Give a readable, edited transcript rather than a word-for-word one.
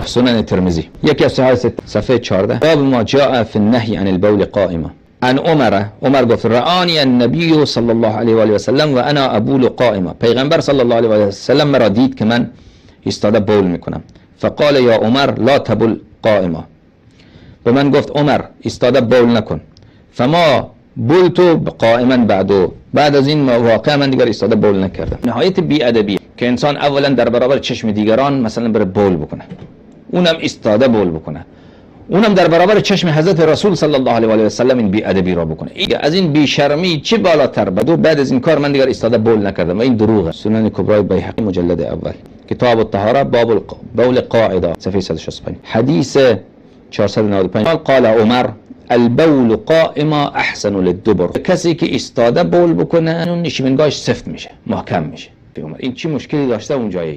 سنن ترمذی یکی از صفحه 14 باب ما جاء في النهي عن البول قائما. عن عمر گفت رآنی النبی صلی الله علیه و آله و سلم و انا ابول قائما. پیغمبر صلی الله علیه و آله و سلم مرا دید که من ایستاده بول میکنم. فقال یا عمر لا تبول قائما. به من گفت عمر ایستاده بول نکن. فما بولتو قائما بعد از این واقعا من دیگر ایستاده بول نکردم. نهایت بی‌ادبی که انسان اولا در برابر چشم دیگران مثلا بره بول بکنه، اونم ایستاده بول بکنه، اونم در برابر چشم حضرت رسول صلی الله علیه و آله و سلم این بی‌ادبی را بکنه. از این بی‌شرمی چه بالاتر بدو بعد از این کار من دیگر ایستاده بول نکردم و این دروغه. سنن کبرای بیهقی مجلد اول کتاب الطهاره باب بول قاعده صفحه 165 حدیث 495 قال عمر البول قائما احسن للدبر. کسی که ایستاده بول بکنه اون نشیمنگاهش سفت میشه، محکم میشه. این چی مشکلی داشته اونجایی؟